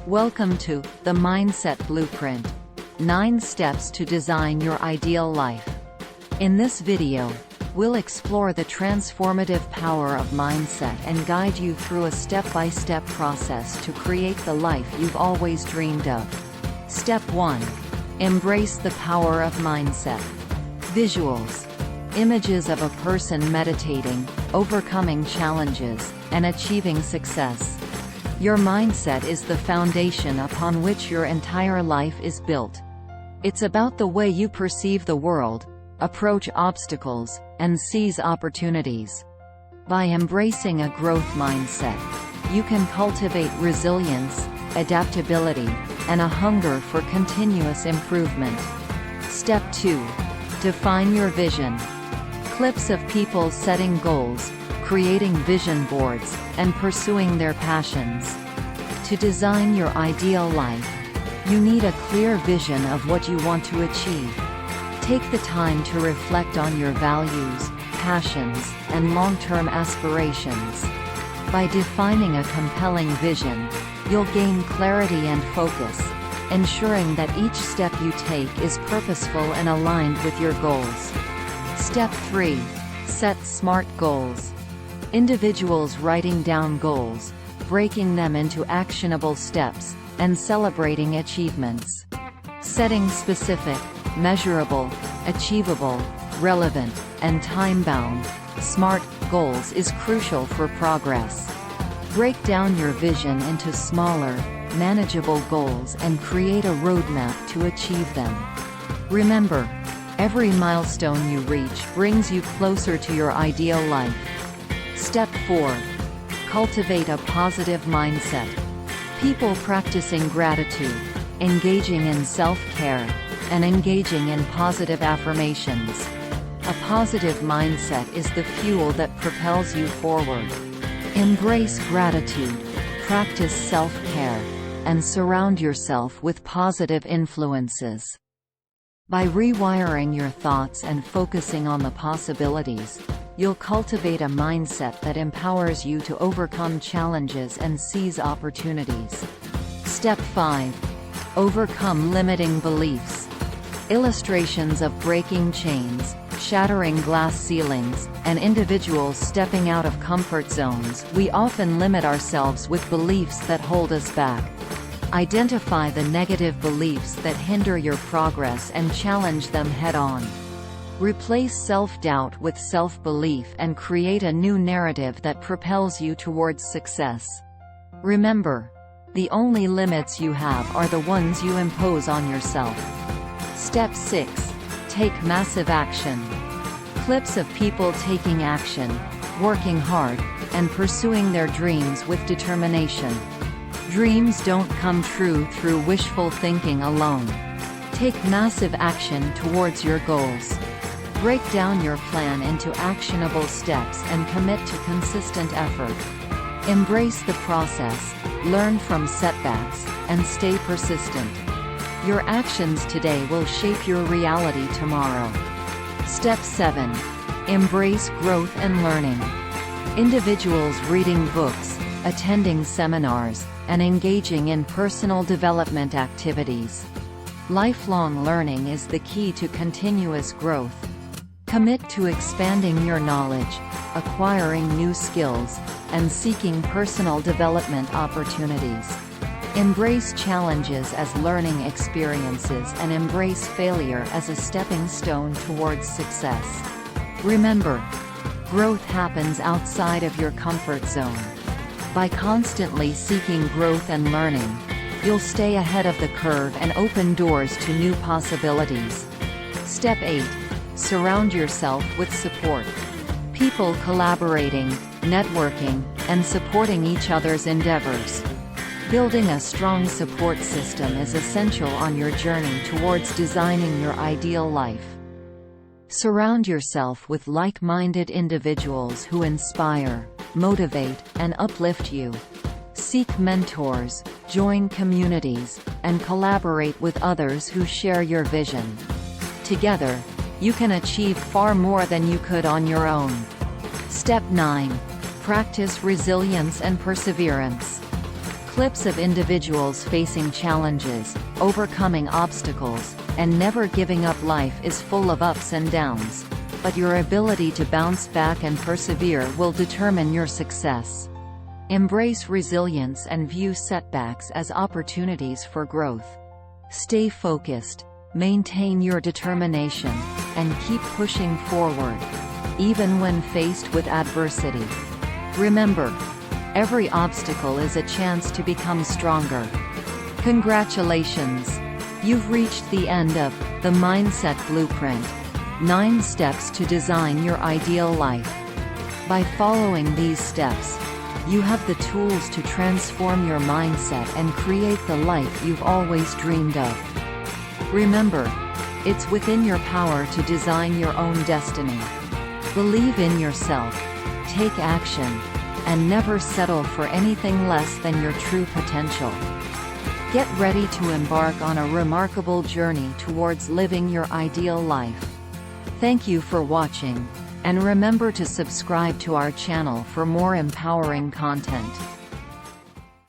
Welcome to the Mindset Blueprint. 9 steps to design your ideal life. In this video, we'll explore the transformative power of mindset and guide you through a step-by-step process to create the life you've always dreamed of. Step 1. Embrace the power of mindset. Visuals. Images of a person meditating, overcoming challenges, and achieving success. Your mindset is the foundation upon which your entire life is built. It's about the way you perceive the world, approach obstacles, and seize opportunities. By embracing a growth mindset, you can cultivate resilience, adaptability, and a hunger for continuous improvement. Step 2. Define your vision. Clips of people setting goals, creating vision boards, and pursuing their passions. To design your ideal life, you need a clear vision of what you want to achieve. Take the time to reflect on your values, passions, and long-term aspirations. By defining a compelling vision, you'll gain clarity and focus, ensuring that each step you take is purposeful and aligned with your goals. Step 3. Set SMART goals. Individuals writing down goals, breaking them into actionable steps, and celebrating achievements. Setting specific, measurable, achievable, relevant, and time-bound, SMART goals is crucial for progress. Break down your vision into smaller, manageable goals and create a roadmap to achieve them. Remember, every milestone you reach brings you closer to your ideal life. Step 4. Cultivate a positive mindset. People practicing gratitude, engaging in self-care, and engaging in positive affirmations. A positive mindset is the fuel that propels you forward. Embrace gratitude, practice self-care, and surround yourself with positive influences. By rewiring your thoughts and focusing on the possibilities, you'll cultivate a mindset that empowers you to overcome challenges and seize opportunities. Step 5. Overcome limiting beliefs. Illustrations of breaking chains, shattering glass ceilings, and individuals stepping out of comfort zones. We often limit ourselves with beliefs that hold us back. Identify the negative beliefs that hinder your progress and challenge them head-on. Replace self-doubt with self-belief and create a new narrative that propels you towards success. Remember, the only limits you have are the ones you impose on yourself. Step 6. Take massive action. Clips of people taking action, working hard, and pursuing their dreams with determination. Dreams don't come true through wishful thinking alone. Take massive action towards your goals. Break down your plan into actionable steps and commit to consistent effort. Embrace the process, learn from setbacks, and stay persistent. Your actions today will shape your reality tomorrow. Step 7. Embrace growth and learning. Individuals reading books, attending seminars, and engaging in personal development activities. Lifelong learning is the key to continuous growth. Commit to expanding your knowledge, acquiring new skills, and seeking personal development opportunities. Embrace challenges as learning experiences and embrace failure as a stepping stone towards success. Remember, growth happens outside of your comfort zone. By constantly seeking growth and learning, you'll stay ahead of the curve and open doors to new possibilities. Step 8. Surround yourself with support. People collaborating, networking, and supporting each other's endeavors. Building a strong support system is essential on your journey towards designing your ideal life. Surround yourself with like-minded individuals who inspire, motivate, and uplift you. Seek mentors, join communities, and collaborate with others who share your vision. Together, you can achieve far more than you could on your own. Step 9. Practice resilience and perseverance. Clips of individuals facing challenges, overcoming obstacles, and never giving up. Life is full of ups and downs, but your ability to bounce back and persevere will determine your success. Embrace resilience and view setbacks as opportunities for growth. Stay focused, maintain your determination, and keep pushing forward, even when faced with adversity. Remember, every obstacle is a chance to become stronger. Congratulations! You've reached the end of the Mindset Blueprint. 9 steps to design your ideal life. By following these steps, you have the tools to transform your mindset and create the life you've always dreamed of. Remember, it's within your power to design your own destiny. Believe in yourself, take action, and never settle for anything less than your true potential. Get ready to embark on a remarkable journey towards living your ideal life. Thank you for watching, and remember to subscribe to our channel for more empowering content.